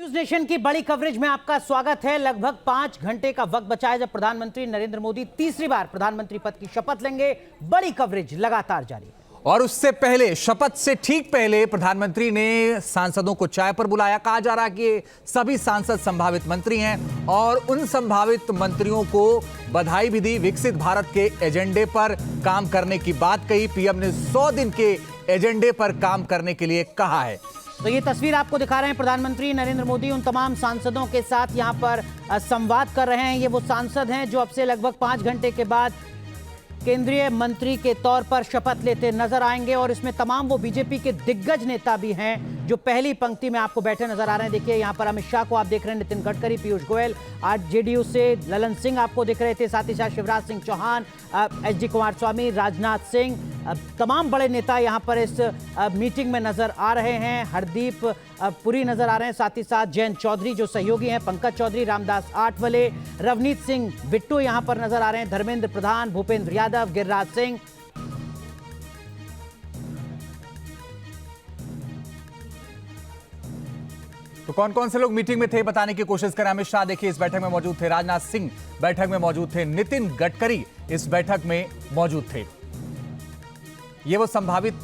News nation की बड़ी coverage में आपका स्वागत है। लगभग 5 घंटे का वक्त बचा है जब प्रधानमंत्री नरेंद्र मोदी तीसरी बार प्रधानमंत्री पद की शपथ लेंगे। बड़ी कवरेज लगातार जारी है और उससे पहले, शपथ से ठीक पहले, प्रधानमंत्री ने सांसदों को चाय पर बुलाया। कहा जा रहा कि सभी सांसद संभावित मंत्री हैं और उन संभावित मंत्रियों को बधाई भी दी। विकसित भारत के एजेंडे पर काम करने की बात कही। पीएम ने 100 दिन के एजेंडे पर काम करने के लिए कहा है। तो ये तस्वीर आपको दिखा रहे हैं प्रधानमंत्री नरेंद्र मोदी उन तमाम सांसदों के साथ यहां पर संवाद कर रहे हैं। ये वो सांसद हैं जो अब से लगभग 5 घंटे के बाद केंद्रीय मंत्री के तौर पर शपथ लेते नजर आएंगे और इसमें तमाम वो बीजेपी के दिग्गज नेता भी हैं जो पहली पंक्ति में आपको बैठे नजर आ रहे हैं। देखिए यहाँ पर अमित शाह को आप देख रहे हैं, नितिन गडकरी, पीयूष गोयल, आज जेडीयू से ललन सिंह आपको दिख रहे थे, साथ ही साथ शिवराज सिंह चौहान, एचडी कुमारस्वामी, राजनाथ सिंह, तमाम बड़े नेता यहाँ पर इस मीटिंग में नजर आ रहे हैं। हरदीप पुरी नजर आ रहे हैं, साथ ही साथ जयंत चौधरी जो सहयोगी हैं, पंकज चौधरी, रामदास आठवले, रवनीत सिंह बिट्टू यहाँ पर नजर आ रहे हैं, धर्मेंद्र प्रधान, भूपेंद्र यादव, गिरिराज सिंह। तो कौन कौन से लोग मीटिंग में थे बताने की कोशिश करें। अमित शाह देखिए इस बैठक में मौजूद थे, राजनाथ सिंह बैठक में मौजूद थे, नितिन गडकरी इस बैठक में मौजूद थे। ये वो संभावित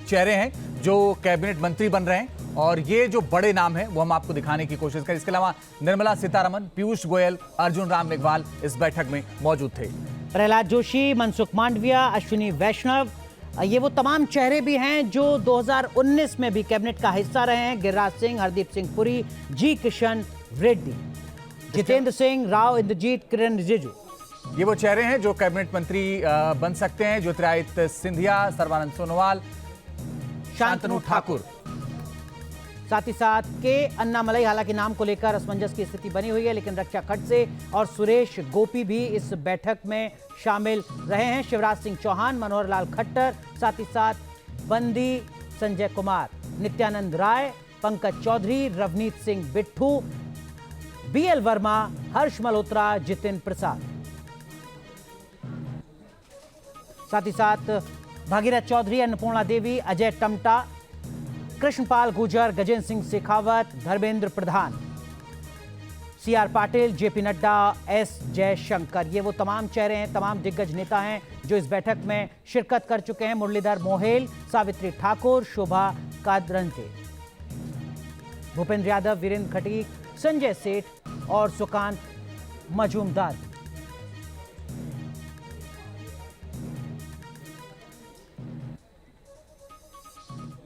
चेहरे हैं जो कैबिनेट मंत्री बन रहे हैं और ये जो बड़े नाम हैं वो हम आपको दिखाने की कोशिश करें। इसके अलावा निर्मला सीतारमण, पीयूष गोयल, अर्जुन राम मेघवाल इस बैठक में मौजूद थे। प्रहलाद जोशी, मनसुख मांडविया, अश्विनी वैष्णव, ये वो तमाम चेहरे भी हैं जो 2019 में भी कैबिनेट का हिस्सा रहे हैं। गिरिराज सिंह, हरदीप सिंह पुरी, जी किशन रेड्डी, जितेंद्र सिंह, राव इंद्रजीत, किरण रिजिजू। ये वो चेहरे हैं जो कैबिनेट मंत्री बन सकते हैं। ज्योतिरादित्य सिंधिया, सर्बानंद सोनोवाल, शांतनु ठाकुर, साथ ही साथ के अन्नामलई। हालांकि नाम को लेकर असमंजस की स्थिति बनी हुई है, लेकिन रक्षा खड़से और सुरेश गोपी भी इस बैठक में शामिल रहे हैं। शिवराज सिंह चौहान, मनोहर लाल खट्टर, साथ ही साथ बंदी संजय कुमार, नित्यानंद राय, पंकज चौधरी, रवनीत सिंह बिट्टू, बीएल वर्मा, हर्ष मल्होत्रा, जितिन प्रसाद, साथ ही साथ Bhagirath Chaudhary, Annapurna Devi, Ajay Tamta, Krishanpal Gurjar, Gajendra Singh Shekhawat, Dharmendra Pradhan, CR Patil, JP Nadda, S Jaishankar. ये वो तमाम चेहरे हैं, तमाम दिग्गज नेता हैं जो इस बैठक में शिरकत कर चुके हैं। मुरलीधर मोहेल, सावित्री ठाकुर, शोभा कादरंजे, भूपेंद्र यादव, वीरेंद्र खटीक, संजय सेठ और सुकांत मजूमदार।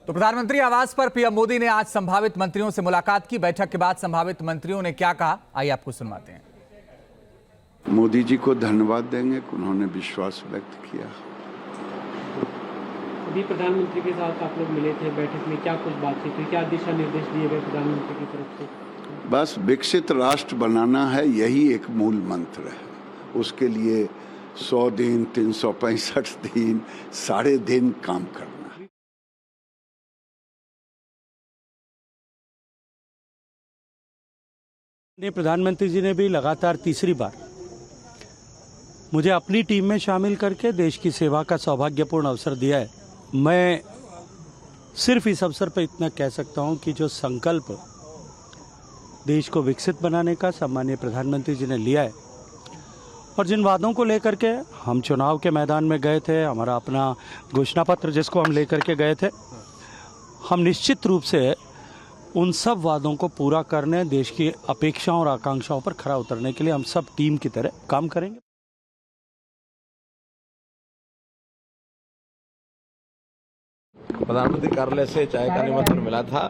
तो प्रधानमंत्री आवास पर पीएम मोदी ने आज संभावित मंत्रियों से मुलाकात की। बैठक के बाद संभावित मंत्रियों ने क्या कहा, आइए आपको सुनवाते हैं। मोदी जी को धन्यवाद देंगे, उन्होंने विश्वास व्यक्त किया। अभी प्रधानमंत्री के साथ आप लोग मिले थे, बैठक में क्या कुछ बातचीत हुई, क्या दिशा निर्देश दिए गए प्रधानमंत्री की तरफ से? बस विकसित राष्ट्र बनाना है, यही एक मूल मंत्र है। उसके लिए 100 दिन, 365 दिन, सारे दिन काम करना। प्रधानमंत्री जी ने भी लगातार तीसरी बार मुझे अपनी टीम में शामिल करके देश की सेवा का सौभाग्यपूर्ण अवसर दिया है। मैं सिर्फ इस अवसर पर इतना कह सकता हूं कि जो संकल्प देश को विकसित बनाने का सम्मानीय प्रधानमंत्री जी ने लिया है और जिन वादों को लेकर के हम चुनाव के मैदान में गए थे, हमारा अपना घोषणा पत्र जिसको हम लेकर के गए थे, हम निश्चित रूप से उन सब वादों को पूरा करने, देश की अपेक्षाओं और आकांक्षाओं पर खरा उतरने के लिए हम सब टीम की तरह काम करेंगे। प्रधानमंत्री कार्यालय से चाय का निमंत्रण मिला था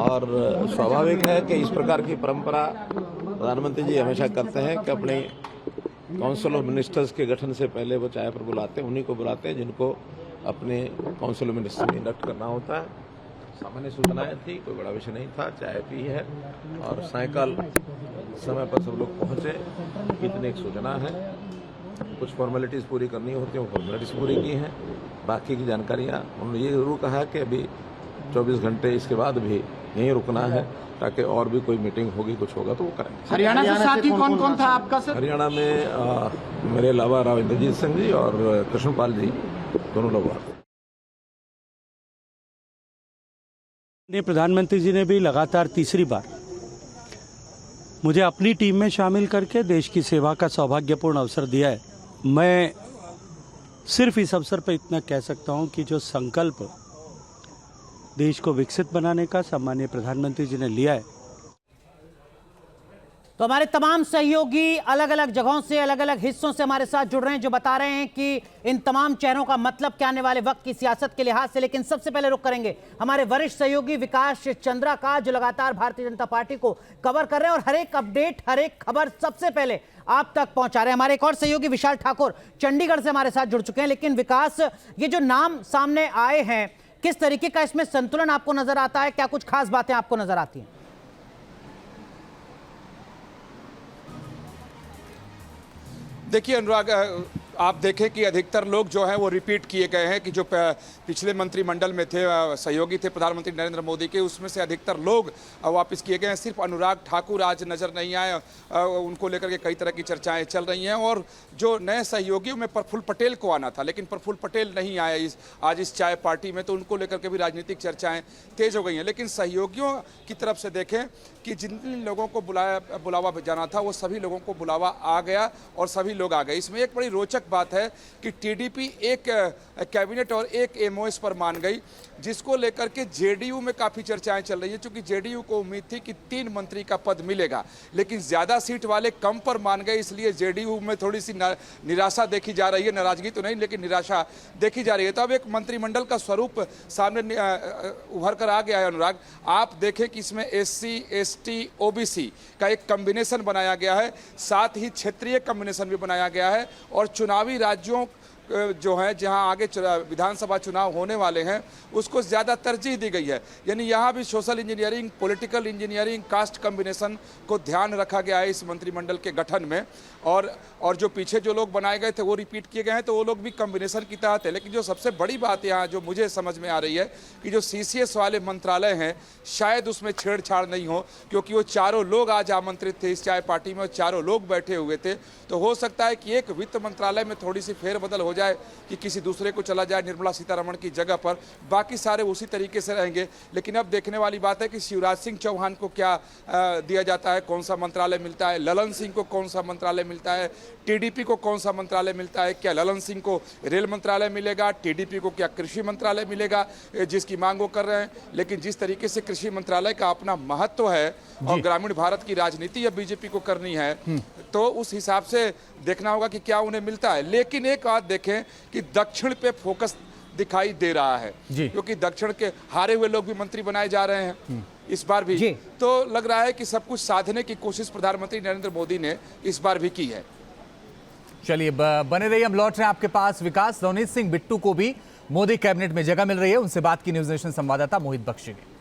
और स्वाभाविक है कि इस प्रकार की परंपरा प्रधानमंत्री जी हमेशा करते हैं कि अपने काउंसिल ऑफ मिनिस्टर्स के गठन से पहले वो चाय पर बुलाते हैं, उन्हीं को बुलाते हैं जिनको अपने काउंसिल ऑफ मिनिस्टर्स में इंडक्ट करना होता है। सामान्य सूचनाएं थी, कोई बड़ा विषय नहीं था, चाय पी है और सायकाल समय पर सब लोग पहुंचे। इतनी एक सूचना है, कुछ फॉर्मेलिटीज़ पूरी करनी होती हैं, वो फॉर्मेलिटीज़ पूरी की हैं। बाकी की जानकारियां उन्होंने ये जरूर कहा है कि अभी 24 घंटे इसके बाद भी यहीं रुकना है ताकि और भी कोई मीटिंग होगी, कुछ होगा तो वो करेंगे। हरियाणा से साथी कौन कौन था आपका सर? हरियाणा में मेरे अलावा राव इंद्रजीत सिंह जी और कृष्णपाल जी दोनों लोग आते। प्रधानमंत्री जी ने भी लगातार तीसरी बार मुझे अपनी टीम में शामिल करके देश की सेवा का सौभाग्यपूर्ण अवसर दिया है। मैं सिर्फ इस अवसर पर इतना कह सकता हूं कि जो संकल्प देश को विकसित बनाने का सम्मानीय प्रधानमंत्री जी ने लिया है, तो हमारे तमाम सहयोगी अलग अलग जगहों से, अलग अलग हिस्सों से हमारे साथ जुड़ रहे हैं, जो बता रहे हैं कि इन तमाम चेहरों का मतलब क्या आने वाले वक्त की सियासत के लिहाज से। लेकिन सबसे पहले रुख करेंगे हमारे वरिष्ठ सहयोगी विकास चंद्रा का, जो लगातार भारतीय जनता पार्टी को कवर कर रहे हैं और हर एक अपडेट, हर एक खबर सबसे पहले आप तक पहुंचा रहे हैं। हमारे एक और सहयोगी विशाल ठाकुर चंडीगढ़ से हमारे साथ जुड़ चुके हैं। लेकिन विकास, ये जो नाम सामने आए हैं, किस तरीके का इसमें संतुलन आपको नजर आता है? क्या कुछ खास बातें आपको नजर आती हैं? देखिए अनुराग, आप देखें कि अधिकतर लोग जो हैं वो रिपीट किए गए हैं कि जो पिछले मंत्रिमंडल में थे, सहयोगी थे प्रधानमंत्री नरेंद्र मोदी के, उसमें से अधिकतर लोग वापस किए गए हैं। सिर्फ अनुराग ठाकुर आज नज़र नहीं आए, उनको लेकर के कई तरह की चर्चाएं चल रही हैं। और जो नए सहयोगियों में प्रफुल्ल पटेल को आना था, लेकिन प्रफुल्ल पटेल नहीं आए आज इस चाय पार्टी में, तो उनको लेकर के भी राजनीतिक चर्चाएँ तेज हो गई हैं। लेकिन सहयोगियों की तरफ से देखें कि जिन लोगों को बुलावा जाना था, वो सभी लोगों को बुलावा आ गया और सभी लोग आ गए। इसमें एक बड़ी रोचक बात है कि टीडीपी एक कैबिनेट और एक एमओएस पर मान गई, जिसको लेकर के जेडीयू में काफ़ी चर्चाएं चल रही है। क्योंकि जेडीयू को उम्मीद थी कि 3 मंत्री का पद मिलेगा, लेकिन ज़्यादा सीट वाले कम पर मान गए, इसलिए जेडीयू में थोड़ी सी निराशा देखी जा रही है। नाराजगी तो नहीं, लेकिन निराशा देखी जा रही है। तो अब एक मंत्रिमंडल का स्वरूप सामने उभर कर आ गया है। अनुराग, आप देखें कि इसमें SC, ST, OBC का एक कम्बिनेशन बनाया गया है, साथ ही क्षेत्रीय कम्बिनेशन भी बनाया गया है। और चुनावी राज्यों जो है, जहां आगे विधानसभा चुनाव होने वाले हैं, उसको ज़्यादा तरजीह दी गई है। यानी यहाँ भी social engineering, political engineering, caste combination को ध्यान रखा गया है इस मंत्रिमंडल के गठन में। और जो पीछे जो लोग बनाए गए थे वो रिपीट किए गए हैं, तो वो लोग भी कम्बिनेशन की तहत है। लेकिन जो सबसे बड़ी बात यहाँ जो मुझे समझ में आ रही है कि जो CCS वाले मंत्रालय हैं, शायद उसमें छेड़छाड़ नहीं हो, क्योंकि वो चारों लोग आज आमंत्रित थे इस चाय पार्टी में और चारों लोग बैठे हुए थे। तो हो सकता है कि एक वित्त मंत्रालय में थोड़ी सी फेरबदल हो जाए कि किसी दूसरे को चला जाए निर्मला सीतारमण की जगह पर, बाकी सारे उसी तरीके से रहेंगे। लेकिन अब देखने वाली बात है कि शिवराज सिंह चौहान को क्या दिया जाता है, कौन सा मंत्रालय मिलता है, ललन सिंह को कौन सा मंत्रालय मिलता है, टीडीपी को कौन सा मंत्रालय मिलता है। क्या ललन सिंह को रेल मंत्रालय मिलेगा, टीडीपी को क्या कृषि मंत्रालय मिलेगा, जिसकी मांग वो कर रहे हैं। लेकिन जिस तरीके से कृषि मंत्रालय का अपना महत्व है और ग्रामीण भारत की राजनीति अब बीजेपी को करनी है, तो उस हिसाब से देखना होगा कि क्या उन्हें मिलता है। लेकिन एक बात देखें कि दक्षिण पे फोकस दिखाई दे रहा है, क्योंकि दक्षिण के हारे हुए लोग भी मंत्री बनाए जा रहे हैं इस बार भी। तो लग रहा है कि सब कुछ साधने की कोशिश प्रधानमंत्री नरेंद्र मोदी ने इस बार भी की है। चलिए बने रहिए, हम लौट रहे हैं आपके पास। विकास, नवनीत सिंह बिट्टू को भी मोदी कैबिनेट में जगह मिल रही है, उनसे बात की न्यूज नेशन संवाददाता मोहित बख्शी ने।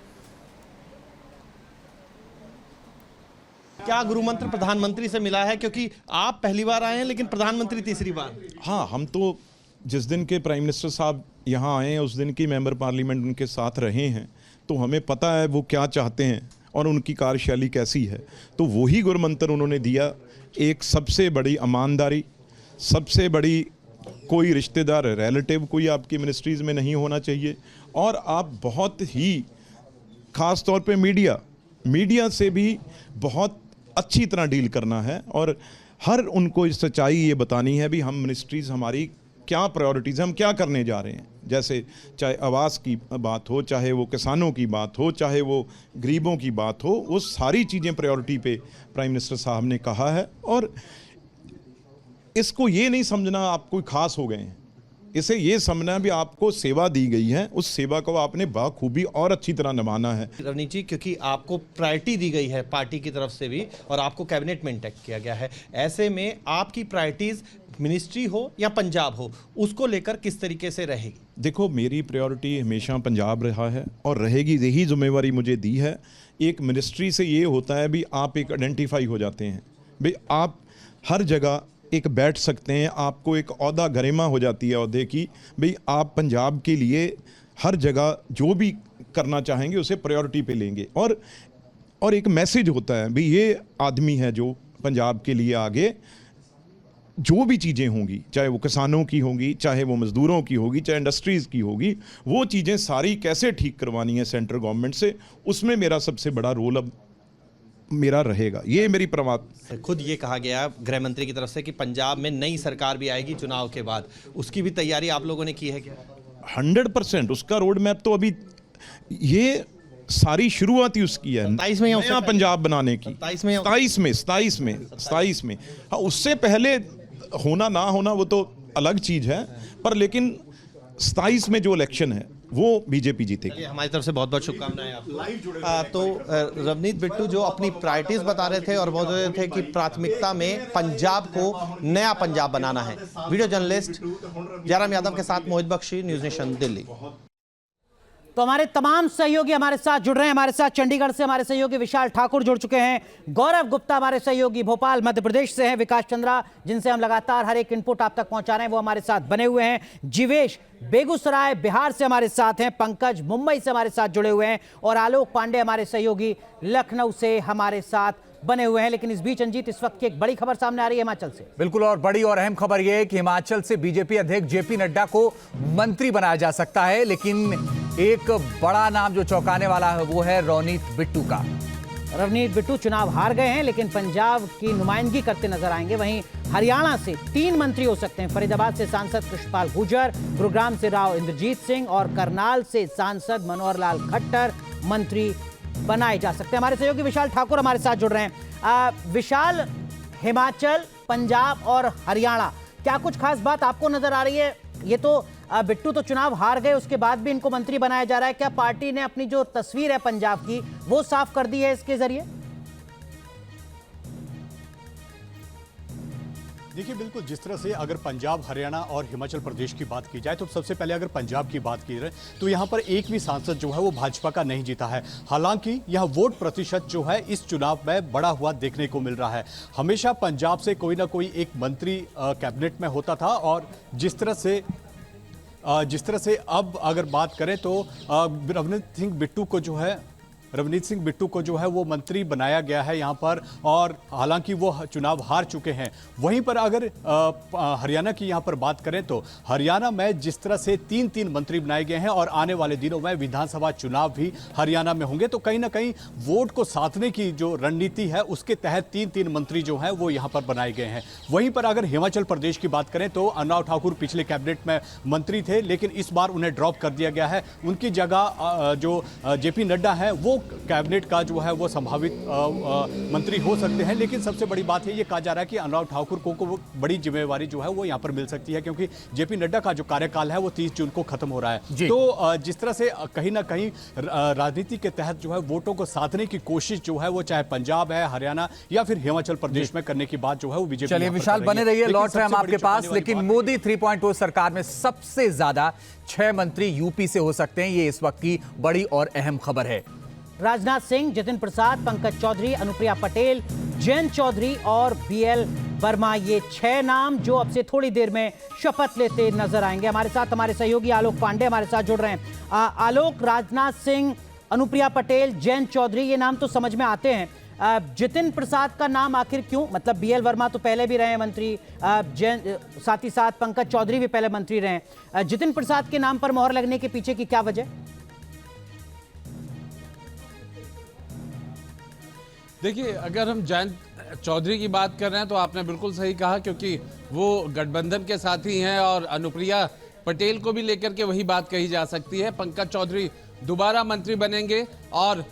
क्या गुरुमंत्र प्रधानमंत्री से मिला है? क्योंकि आप पहली बार आए हैं, लेकिन प्रधानमंत्री तीसरी बार। हाँ, हम तो जिस दिन के प्राइम मिनिस्टर साहब यहाँ आए हैं, उस दिन की मेंबर पार्लियामेंट उनके साथ रहे हैं, तो हमें पता है वो क्या चाहते हैं और उनकी कार्यशैली कैसी है। तो वही गुरुमंत्र उन्होंने दिया, एक सबसे बड़ी ईमानदारी, सबसे बड़ी कोई रिश्तेदार रिलेटिव कोई आपकी मिनिस्ट्रीज़ में नहीं होना चाहिए, और आप बहुत ही ख़ास तौर पे मीडिया से भी बहुत अच्छी तरह डील करना है, और हर उनको इस सच्चाई ये बतानी है भी हम मिनिस्ट्रीज़ हमारी क्या प्रायोरिटीज़, हम क्या करने जा रहे हैं। जैसे चाहे आवास की बात हो, चाहे वो किसानों की बात हो, चाहे वो गरीबों की बात हो, वो सारी चीज़ें प्रायोरिटी पे प्राइम मिनिस्टर साहब ने कहा है। और इसको ये नहीं समझना आप कोई खास हो गए हैं, इसे ये समझना भी आपको सेवा दी गई है, उस सेवा को आपने बाखूबी और अच्छी तरह निभाना है। रवनीत जी, क्योंकि आपको प्रायोरिटी दी गई है पार्टी की तरफ से भी और आपको कैबिनेट में इंटेक्ट किया गया है, ऐसे में आपकी प्रायोरिटीज मिनिस्ट्री हो या पंजाब हो, उसको लेकर किस तरीके से रहेगी? देखो, मेरी प्रायोरिटी हमेशा पंजाब रहा है और रहेगी, यही जिम्मेवारी मुझे दी है। एक मिनिस्ट्री से ये होता है भी आप एक आइडेंटिफाई हो जाते हैं, भाई आप हर जगह एक बैठ सकते हैं, आपको एक ओहदा गरिमा हो जाती है ओहदे की, भाई आप पंजाब के लिए हर जगह जो भी करना चाहेंगे उसे प्रायोरिटी पे लेंगे। और एक मैसेज होता है भी ये आदमी है जो पंजाब के लिए आगे जो भी चीज़ें होंगी, चाहे वो किसानों की होंगी, चाहे वो मजदूरों की होगी, चाहे इंडस्ट्रीज़ की होगी, वो चीज़ें सारी कैसे ठीक करवानी है सेंट्रल गवर्नमेंट से, उसमें मेरा सबसे बड़ा रोल अब मेरा रहेगा। ये मेरी प्रमाद। खुद ये कहा गया गृह मंत्री की तरफ से कि पंजाब में नई सरकार भी आएगी चुनाव के बाद, उसकी भी तैयारी आप लोगों ने की है क्या? 100% उसका रोड मैप तो अभी ये सारी शुरुआत ही उसकी है 27 में नया पंजाब बनाने की। 27 में हाँ, उससे पहले होना ना होना वो तो अलग चीज है, पर लेकिन 27 में जो इलेक्शन है वो बीजेपी जीतेगी। हमारी तरफ से बहुत बहुत शुभकामनाएं आपको। तो रवनीत बिट्टू जो अपनी प्रायोरिटीज बता रहे थे और बोल रहे थे कि प्राथमिकता में पंजाब को नया पंजाब बनाना है। वीडियो जर्नलिस्ट जयराम यादव के साथ मोहित बख्शी, न्यूज नेशन दिल्ली। तो हमारे तमाम सहयोगी हमारे साथ जुड़ रहे हैं। हमारे साथ चंडीगढ़ से हमारे सहयोगी विशाल ठाकुर जुड़ चुके हैं, गौरव गुप्ता हमारे सहयोगी भोपाल मध्य प्रदेश से हैं, विकास चंद्रा जिनसे हम लगातार हर एक इनपुट आप तक पहुंचा रहे हैं वो हमारे साथ बने हुए हैं, जीवेश बेगूसराय बिहार से हमारे साथ हैं, पंकज मुंबई से हमारे साथ जुड़े हुए हैं और आलोक पांडे हमारे सहयोगी लखनऊ से हमारे साथ बने हुए हैं। लेकिन इस बीच अंजीत इस वक्त की एक बड़ी खबर सामने आ रही है हिमाचल से। बिल्कुल, और बड़ी और अहम खबर यह है कि हिमाचल से बीजेपी अध्यक्ष जेपी नड्डा को मंत्री बनाया जा सकता है, लेकिन एक बड़ा नाम जो चौंकाने वाला है वो है रवनीत बिट्टू का। रवनीत बिट्टू चुनाव हार गए हैं लेकिन पंजाब की नुमाइंदगी करते नजर आएंगे। वहीं हरियाणा से 3 मंत्री हो सकते हैं। फरीदाबाद से सांसद कृष्णपाल गुर्जर, गुरुग्राम से राव इंद्रजीत सिंह और करनाल से सांसद मनोहर लाल खट्टर मंत्री बनाए जा सकते हैं। हमारे सहयोगी विशाल ठाकुर हमारे साथ जुड़ रहे हैं। विशाल, हिमाचल, पंजाब और हरियाणा, क्या कुछ खास बात आपको नजर आ रही है? ये तो बिट्टू तो चुनाव हार गए, उसके बाद भी इनको मंत्री बनाया जा रहा है। क्या पार्टी ने अपनी जो तस्वीर है पंजाब की वो साफ कर दी है इसके जरिए? देखिए, बिल्कुल जिस तरह से अगर पंजाब, हरियाणा और हिमाचल प्रदेश की बात की जाए तो सबसे पहले अगर पंजाब की बात की जाए तो यहाँ पर एक भी सांसद जो है वो भाजपा का नहीं जीता है। हालांकि यह वोट प्रतिशत जो है इस चुनाव में बढ़ा हुआ देखने को मिल रहा है। हमेशा पंजाब से कोई ना कोई एक मंत्री कैबिनेट में होता था और जिस तरह से अब अगर बात करें तो रवनीत सिंह बिट्टू को जो है वो मंत्री बनाया गया है यहाँ पर, और हालांकि वो चुनाव हार चुके हैं। वहीं पर अगर हरियाणा की यहाँ पर बात करें तो हरियाणा में जिस तरह से 3 मंत्री बनाए गए हैं और आने वाले दिनों में विधानसभा चुनाव भी हरियाणा में होंगे, तो कहीं ना कहीं वोट को साधने की जो रणनीति है उसके तहत 3 मंत्री जो हैं वो यहाँ पर बनाए गए हैं। वहीं पर अगर हिमाचल प्रदेश की बात करें तो अनुराग ठाकुर पिछले कैबिनेट में मंत्री थे, लेकिन इस बार उन्हें ड्रॉप कर दिया गया है। उनकी जगह जो जेपी नड्डा है वो कैबिनेट का जो है वो संभावित मंत्री हो सकते हैं। लेकिन सबसे बड़ी बात है, ये कहा जा रहा है कि अनुराग ठाकुर को बड़ी जिम्मेवारी जो है वो यहाँ पर मिल सकती है, क्योंकि जेपी नड्डा का जो कार्यकाल है वो 30 जून को खत्म हो रहा है। तो जिस तरह से कहीं ना कहीं राजनीति के तहत जो है वोटों को साधने की कोशिश जो है वो चाहे पंजाब है, हरियाणा या फिर हिमाचल प्रदेश में करने की बात जो है वो बीजेपी। चलिए विशाल बने रहिए, लौट रहे हम आपके पास। लेकिन मोदी 3.0 सरकार में सबसे ज्यादा 6 मंत्री यूपी से हो सकते हैं, ये इस वक्त की बड़ी और अहम खबर है। राजनाथ सिंह, जितिन प्रसाद, पंकज चौधरी, अनुप्रिया पटेल, जयंत चौधरी और बीएल वर्मा, ये 6 नाम जो अब से थोड़ी देर में शपथ लेते नजर आएंगे। हमारे साथ हमारे सहयोगी आलोक पांडे हमारे साथ जुड़ रहे हैं। आलोक, राजनाथ सिंह, अनुप्रिया पटेल, जयंत चौधरी, ये नाम तो समझ में आते हैं। जितिन प्रसाद का नाम आखिर क्यों? मतलब बीएल वर्मा तो पहले भी रहे मंत्री, साथ ही साथ पंकज चौधरी भी पहले मंत्री रहे। जितिन प्रसाद के नाम पर मोहर लगने के पीछे की क्या वजह? देखिए, अगर हम जयंत चौधरी की बात कर रहे हैं तो आपने बिल्कुल सही कहा, क्योंकि वो गठबंधन के साथी हैं और अनुप्रिया पटेल को भी लेकर के वही बात कही जा सकती है। पंकज चौधरी दोबारा मंत्री बनेंगे और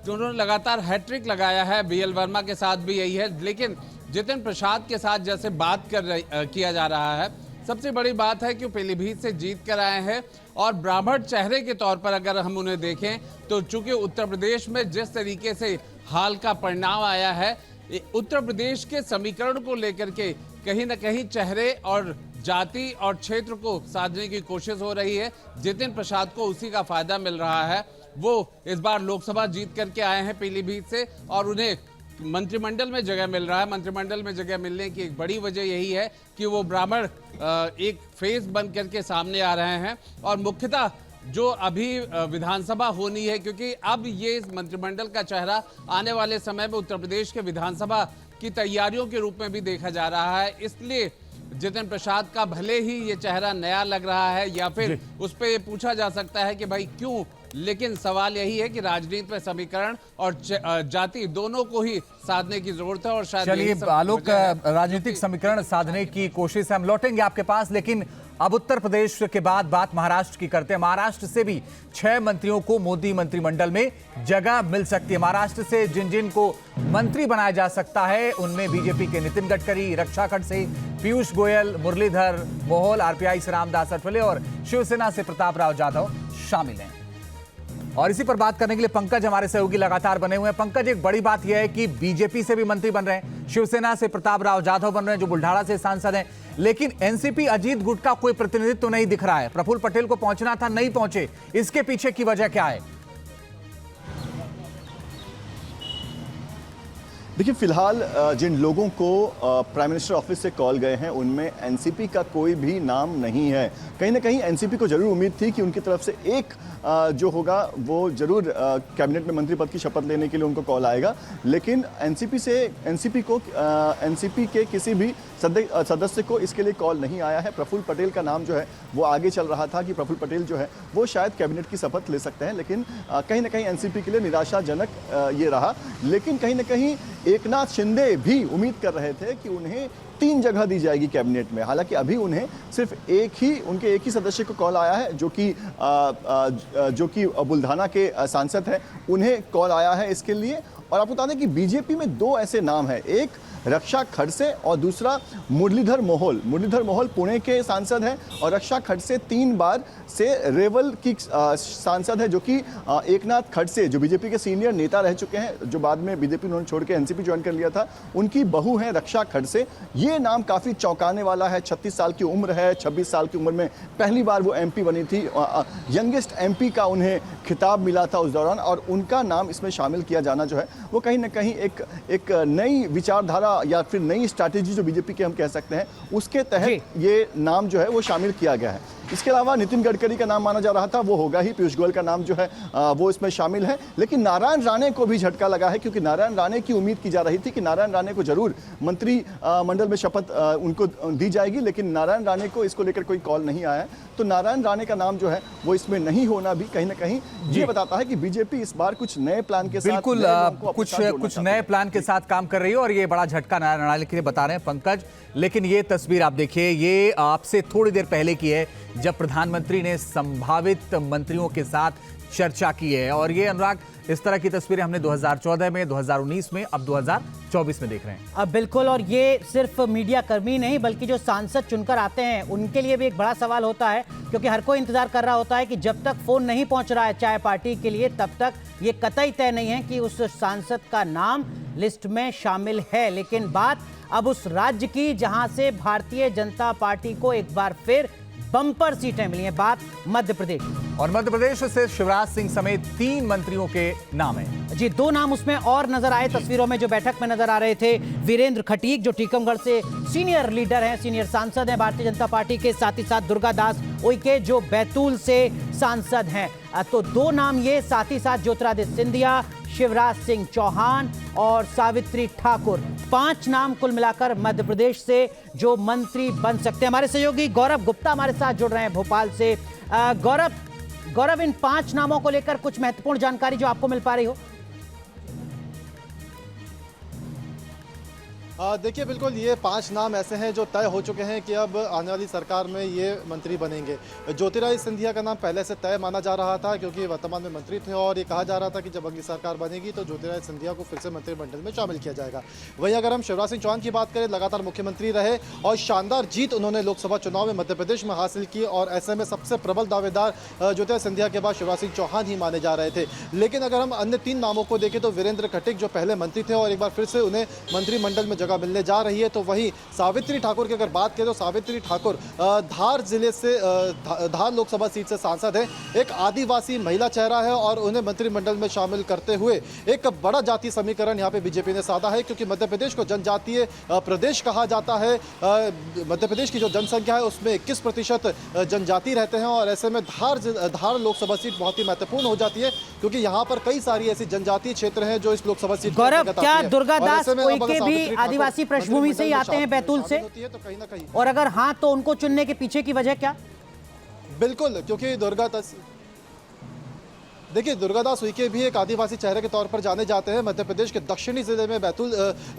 उन्होंने लगातार हैट्रिक लगाया है, बीएल वर्मा के साथ भी यही है। लेकिन जितिन प्रसाद के साथ जैसे बात किया जा रहा है, सबसे बड़ी बात है कि वो पीलीभीत से जीत कर आए हैं और ब्राह्मण चेहरे के तौर पर अगर हम उन्हें देखें तो चूंकि उत्तर प्रदेश में जिस तरीके से हाल का परिणाम आया है, उत्तर प्रदेश के समीकरण को लेकर के कहीं ना कहीं चेहरे और जाति और क्षेत्र को साधने की कोशिश हो रही है। जितिन प्रसाद को उसी का फायदा मिल रहा है। वो इस बार लोकसभा जीत करके आए हैं पीलीभीत से और उन्हें मंत्रिमंडल में जगह मिल रहा है। मंत्रिमंडल में जगह मिलने की एक बड़ी वजह यही है कि वो ब्राह्मण एक फेस बन करके सामने आ रहे हैं और मुख्यतः जो अभी विधानसभा होनी है, क्योंकि अब ये इस मंत्रिमंडल का चेहरा आने वाले समय में उत्तर प्रदेश के विधानसभा की तैयारियों के रूप में भी देखा जा रहा है। इसलिए जितिन प्रसाद का भले ही ये चेहरा नया लग रहा है या फिर उस पर ये पूछा जा सकता है कि भाई क्यों, लेकिन सवाल यही है कि राजनीति में समीकरण और जाति दोनों को ही साधने की जरूरत है। और शायद चलिए आलोक, राजनीतिक समीकरण साधने की कोशिश है, हम लौटेंगे आपके पास, लेकिन अब उत्तर प्रदेश के बाद बात महाराष्ट्र की करते हैं। महाराष्ट्र से भी 6 मंत्रियों को मोदी मंत्रिमंडल में जगह मिल सकती है। महाराष्ट्र से जिन जिन को मंत्री बनाया जा सकता है उनमें बीजेपी के नितिन गडकरी, रक्षा खड़से, पीयूष गोयल, मुरलीधर मोहोल, आरपीआई से रामदास अठवले और शिवसेना से प्रताप राव जाधव शामिल हैं। और इसी पर बात करने के लिए पंकज हमारे सहयोगी लगातार बने हुए हैं। पंकज, एक बड़ी बात यह है कि बीजेपी से भी मंत्री बन रहे हैं, शिवसेना से प्रताप राव जाधव बन रहे हैं जो बुल्ढाना से सांसद हैं, लेकिन एनसीपी अजीत गुट का कोई प्रतिनिधित्व नहीं दिख रहा है। प्रफुल्ल पटेल को पहुंचना था, नहीं पहुंचे, इसके पीछे की वजह क्या है? देखिए, फिलहाल जिन लोगों को प्राइम मिनिस्टर ऑफिस से कॉल गए हैं उनमें एनसीपी का कोई भी नाम नहीं है। कहीं ना कहीं एनसीपी को जरूर उम्मीद थी कि उनकी तरफ से एक जो होगा वो जरूर कैबिनेट में मंत्री पद की शपथ लेने के लिए उनको कॉल आएगा, लेकिन एनसीपी के किसी भी सदस्य को इसके लिए कॉल नहीं आया है। प्रफुल्ल पटेल का नाम जो है वो आगे चल रहा था कि प्रफुल्ल पटेल जो है वो शायद कैबिनेट की शपथ ले सकते हैं, लेकिन कहीं ना कहीं एनसीपी के लिए निराशाजनक ये रहा। लेकिन कहीं ना कहीं एकनाथ शिंदे भी उम्मीद कर रहे थे कि उन्हें 3 जगह दी जाएगी कैबिनेट में। हालांकि अभी उन्हें सिर्फ उनके एक ही सदस्य को कॉल आया है जो कि बुल्ढाना के सांसद हैं, उन्हें कॉल आया है इसके लिए। और आपको बता दें कि बीजेपी में 2 ऐसे नाम हैं, एक रक्षा खड़से और दूसरा मुरलीधर मोहोल। मुरलीधर मोहोल पुणे के सांसद हैं और रक्षा खड़से 3 बार से रेवल की सांसद है, जो कि एकनाथ खड़से जो बीजेपी के सीनियर नेता रह चुके हैं, जो बाद में बीजेपी उन्होंने छोड़ के एनसीपी ज्वाइन कर लिया था, उनकी बहू है रक्षा खड़से। ये नाम काफ़ी चौंकाने वाला है। 36 साल की उम्र है, 26 साल की उम्र में पहली बार वो एमपी बनी थी, यंगेस्ट एमपी का उन्हें खिताब मिला था उस दौरान, और उनका नाम इसमें शामिल किया जाना जो है वो कहीं ना कहीं एक नई विचारधारा या फिर नई स्ट्रैटेजी जो बीजेपी के हम कह सकते हैं उसके तहत ये नाम जो है वो शामिल किया गया है। इसके अलावा नितिन गडकरी का नाम माना जा रहा था, वो होगा ही, पीयूष गोयल का नाम जो है वो इसमें शामिल है। लेकिन नारायण राणे को भी झटका लगा है, क्योंकि नारायण राणे की उम्मीद की जा रही थी कि नारायण राणे को जरूर मंत्री मंडल में शपथ उनको दी जाएगी, लेकिन नारायण राणे को इसको लेकर कोई कॉल नहीं आया है। तो नारायण राणे का नाम जो है वो इसमें नहीं होना भी कहीं ना कहीं ये बताता है कि बीजेपी इस बार कुछ नए प्लान के साथ बिल्कुल कुछ नए प्लान के साथ काम कर रही है, और ये बड़ा झटका नारायण राणे के लिए बता रहे हैं पंकज। लेकिन ये तस्वीर आप देखिए, ये आपसे थोड़ी देर पहले की है जब प्रधानमंत्री ने संभावित मंत्रियों के साथ चर्चा की है, और ये अनुराग इस तरह की तस्वीरें हमने 2014 में, 2019 में, अब 2024 में देख रहे हैं। अब बिल्कुल, और ये सिर्फ मीडिया कर्मी नहीं बल्कि जो सांसद चुनकर आते हैं उनके लिए भी एक बड़ा सवाल होता है, क्योंकि हर कोई इंतजार कर रहा होता है कि जब तक फोन नहीं पहुंच रहा है चाय पार्टी के लिए तब तक ये कतई तय नहीं है कि उस सांसद का नाम लिस्ट में शामिल है। लेकिन बात अब उस राज्य की जहां से भारतीय जनता पार्टी को एक बार फिर बम्पर सीटें मिली हैं, बात मध्य प्रदेश। और मध्य प्रदेश से शिवराज सिंह समेत 3 मंत्रियों के नाम हैं। जी, 2 नाम उसमें और नजर आए तस्वीरों में जो बैठक में नजर आ रहे थे। वीरेंद्र खटीक जो टीकमगढ़ से सीनियर लीडर हैं, सीनियर सांसद हैं भारतीय जनता पार्टी के, साथ ही साथ दुर्गा दास उइके जो बैतूल से सांसद हैं। तो 2 नाम ये, साथ ही साथ ज्योतिरादित्य सिंधिया, शिवराज सिंह चौहान और सावित्री ठाकुर, 5 नाम कुल मिलाकर मध्य प्रदेश से जो मंत्री बन सकते हैं। हमारे सहयोगी गौरव गुप्ता हमारे साथ जुड़ रहे हैं भोपाल से। गौरव, इन 5 नामों को लेकर कुछ महत्वपूर्ण जानकारी जो आपको मिल पा रही हो? देखिए, बिल्कुल ये 5 नाम ऐसे हैं जो तय हो चुके हैं कि अब आने वाली सरकार में ये मंत्री बनेंगे। ज्योतिरादित्य सिंधिया का नाम पहले से तय माना जा रहा था, क्योंकि वर्तमान में मंत्री थे, और ये कहा जा रहा था कि जब अगली सरकार बनेगी तो ज्योतिरादित्य सिंधिया को फिर से मंत्रिमंडल में शामिल किया जाएगा। वहीं अगर हम शिवराज सिंह चौहान की बात करें, लगातार मुख्यमंत्री रहे और शानदार जीत उन्होंने लोकसभा चुनाव में मध्य प्रदेश में हासिल की, और ऐसे में सबसे प्रबल दावेदार ज्योतिरादित्य सिंधिया के बाद शिवराज सिंह चौहान ही माने जा रहे थे। लेकिन अगर हम अन्य 3 नामों को देखें तो वीरेंद्र खटीक जो पहले मंत्री थे और एक बार फिर से उन्हें मंत्रिमंडल में जगह मिलने जा रही है। तो वहीं सावित्री ठाकुर की अगर बात करें तो सावित्री ठाकुर धार जिले से, धार लोकसभा सीट से सांसद है, एक आदिवासी महिला चेहरा है, और उन्हें मंत्रिमंडल में शामिल करते हुए एक बड़ा जाति समीकरण यहाँ पे बीजेपी ने साधा है, क्योंकि मध्य प्रदेश को जनजातीय प्रदेश कहा जाता है। मध्य प्रदेश की जो जनसंख्या है उसमें 21% जनजाति रहते हैं, और ऐसे में धार लोकसभा सीट बहुत ही महत्वपूर्ण हो जाती है, क्योंकि यहाँ पर कई सारी ऐसी जनजातीय क्षेत्र हैं जो इस लोकसभा सीट गौरव, क्या दुर्गा दास उइके भी आदिवासी पृष्ठभूमि से ही आते हैं, बैतूल से, तो कहीं ना कहीं, और अगर हाँ तो उनको चुनने के पीछे की वजह क्या? बिल्कुल, क्योंकि देखिए दुर्गादास उइके भी एक आदिवासी चेहरे के तौर पर जाने जाते हैं। मध्य प्रदेश के दक्षिणी जिले में बैतूल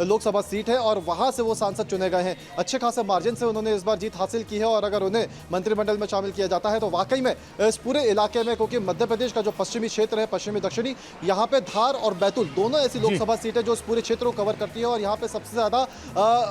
लोकसभा सीट है और वहां से वो सांसद चुने गए हैं। अच्छे खासे मार्जिन से उन्होंने इस बार जीत हासिल की है और अगर उन्हें मंत्रिमंडल में शामिल किया जाता है तो वाकई में इस पूरे इलाके में, क्योंकि मध्य प्रदेश का जो पश्चिमी क्षेत्र है, पश्चिमी दक्षिणी, यहाँ पे धार और बैतूल दोनों ऐसी लोकसभा सीटें जो इस पूरे क्षेत्र को कवर करती है और यहाँ पे सबसे ज्यादा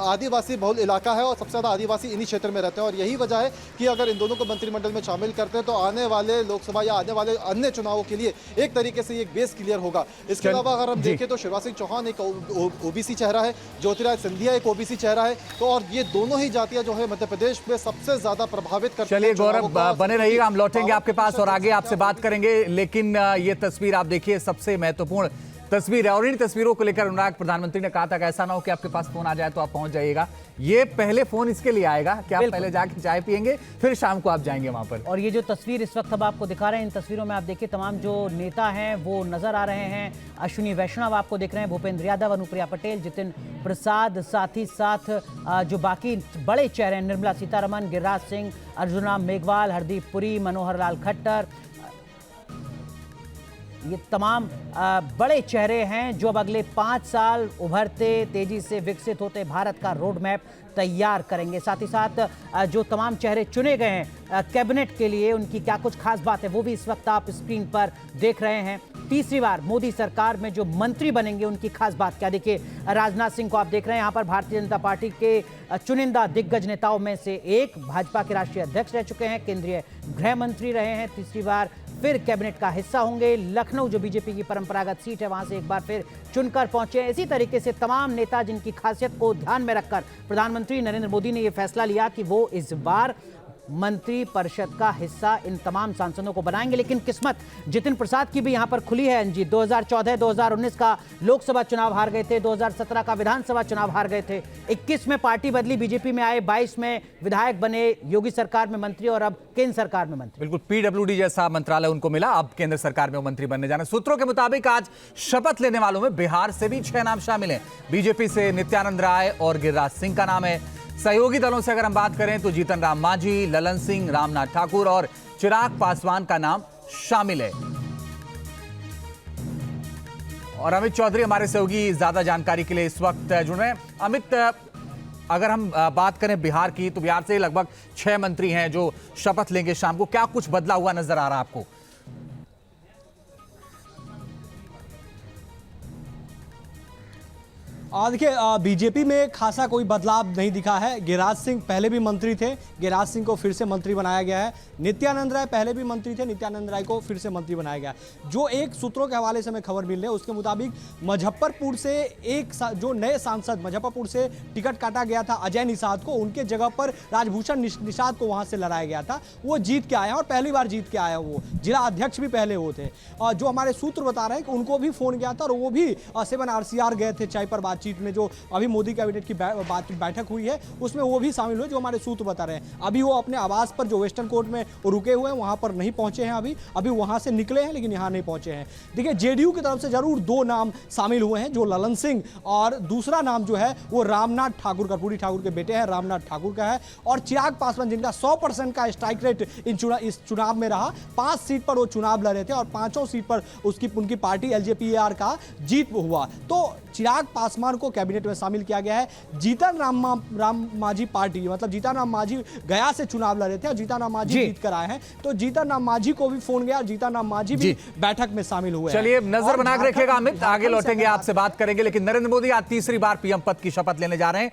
आदिवासी बहुल इलाका है और सबसे ज्यादा आदिवासी इन्हीं क्षेत्र में रहते हैं और यही वजह है कि अगर इन दोनों को मंत्रिमंडल में शामिल करते हैं तो आने वाले लोकसभा या आने वाले अन्य चुनावों के लिए एक तरीके से एक बेस क्लियर होगा। इसके अलावा अगर हम देखें तो शिवराज सिंह चौहान एक ओबीसी चेहरा है, ज्योतिराज सिंधिया एक ओबीसी चेहरा है, तो और ये दोनों ही जातियां जो है मध्य प्रदेश में सबसे ज्यादा प्रभावित करती हैं। चलिए गौरव बने रहिएगा, हम लौटेंगे आपके पास और आगे आपसे बात करेंगे, लेकिन ये तस्वीर आप देखिए, सबसे महत्वपूर्ण तस्वीर है और इन तस्वीरों को लेकर अनुराग, प्रधानमंत्री ने कहा था कि ऐसा ना हो कि आपके पास फोन आ जाए तो आप पहुंच जाइएगा। ये पहले फोन इसके लिए आएगा कि आप पहले जाके चाय पियेंगे, फिर शाम को आप जाएंगे वहां पर। और ये जो तस्वीर इस वक्त हम आपको दिखा रहे हैं, इन तस्वीरों में आप देखिए तमाम जो नेता हैं वो नजर आ रहे हैं। अश्विनी वैष्णव आपको दिख रहे हैं, भूपेंद्र यादव, अनुप्रिया पटेल, जितिन प्रसाद, साथ ही साथ जो बाकी बड़े चेहरे हैं, निर्मला सीतारमण, गिरिराज सिंह, अर्जुन राम मेघवाल, हरदीप पुरी, मनोहर लाल खट्टर, ये तमाम बड़े चेहरे हैं जो अब अगले 5 साल उभरते, तेजी से विकसित होते भारत का रोड मैप तैयार करेंगे। साथ ही साथ जो तमाम चेहरे चुने गए हैं कैबिनेट के लिए, उनकी क्या कुछ खास बात है वो भी इस वक्त आप स्क्रीन पर देख रहे हैं। तीसरी बार मोदी सरकार में जो मंत्री बनेंगे उनकी खास बात क्या? देखिए राजनाथ सिंह को आप देख रहे हैं यहाँ पर, भारतीय जनता पार्टी के चुनिंदा दिग्गज नेताओं में से एक, भाजपा के राष्ट्रीय अध्यक्ष रह चुके हैं, केंद्रीय गृह मंत्री रहे हैं, तीसरी बार फिर कैबिनेट का हिस्सा होंगे। लखनऊ जो बीजेपी की परंपरागत सीट है वहां से एक बार फिर चुनकर पहुंचे। इसी तरीके से तमाम नेता जिनकी खासियत को ध्यान में रखकर प्रधानमंत्री नरेंद्र मोदी ने यह फैसला लिया कि वो इस बार मंत्री परिषद का हिस्सा इन तमाम सांसदों को बनाएंगे। लेकिन किस्मत जितिन प्रसाद की भी यहां पर खुली है। जी 2014-2019 का लोकसभा चुनाव हार गए थे, 2017 का विधानसभा चुनाव हार गए थे, 21 में पार्टी बदली, बीजेपी में आए, 22 में विधायक बने, योगी सरकार में मंत्री और अब केंद्र सरकार में मंत्री। बिल्कुल पीडब्ल्यूडी जैसा मंत्रालय उनको मिला, अब केंद्र सरकार में वो मंत्री बनने जाना। सूत्रों के मुताबिक आज शपथ लेने वालों में बिहार से भी 6 नाम शामिल हैं। बीजेपी से नित्यानंद राय और गिरिराज सिंह का नाम है। सहयोगी दलों से अगर हम बात करें तो जीतन राम मांझी, ललन सिंह, रामनाथ ठाकुर और चिराग पासवान का नाम शामिल है। और अमित चौधरी हमारे सहयोगी ज्यादा जानकारी के लिए इस वक्त जुड़ रहे हैं। अमित, अगर हम बात करें बिहार की तो बिहार से लगभग 6 मंत्री हैं जो शपथ लेंगे शाम को, क्या कुछ बदला हुआ नजर आ रहा है आपको? देखिए बीजेपी में खासा कोई बदलाव नहीं दिखा है। गिरिराज सिंह पहले भी मंत्री थे, गिरिराज सिंह को फिर से मंत्री बनाया गया है। नित्यानंद राय पहले भी मंत्री थे, नित्यानंद राय को फिर से मंत्री बनाया गया है। जो एक सूत्रों के हवाले से हमें खबर मिल रही है उसके मुताबिक मुजफ्फरपुर से जो नए सांसद, मुजफ्फरपुर से टिकट काटा गया था अजय निषाद को, उनके जगह पर राजभूषण निषाद को वहां से लड़ाया गया था। वो जीत के आए हैं और पहली बार जीत के आए हैं। वो जिला अध्यक्ष भी पहले वो थे। जो हमारे सूत्र बता रहे हैं कि उनको भी फोन गया था और वो भी 7 RCR गए थे चाय पर बातचीत में। जो अभी मोदी कैबिनेट की बैठक हुई है उसमें वो भी शामिल हुए, जो हमारे सूत्र बता रहे हैं। अभी वो अपने आवास पर जो वेस्टर्न कोर्ट में रुके हुए हैं वहां पर नहीं पहुंचे हैं। अभी वहां से निकले हैं लेकिन यहां नहीं पहुंचे हैं। देखिए जेडीयू की तरफ से जरूर 2 नाम शामिल हुए हैं, जो ललन सिंह और दूसरा नाम जो है वो रामनाथ ठाकुर, कर्पूरी ठाकुर के बेटे हैं, रामनाथ ठाकुर का है। और चिराग पासवान जिनका 100% का स्ट्राइक रेट इस चुनाव में रहा, 5 सीट पर वो चुनाव लड़े थे और 5 सीट पर उनकी पार्टी एलजेपीआर का जीत हुआ। तो चिराग पासवान को कैबिनेट में शामिल किया गया है। जीतन राम मांझी पार्टी, मतलब जीतन राम मांझी गया से चुनाव लड़े थे और जीतन राम मांझी जीत कर आए हैं, तो जीतन राम मांझी को भी फोन गया, जीतन राम मांझी भी बैठक में शामिल हुए। चलिए नजर बनाकर रखिएगा अमित, आगे लौटेंगे आपसे बात करेंगे। लेकिन नरेंद्र मोदी आज तीसरी बार पीएम पद की शपथ लेने जा रहे हैं।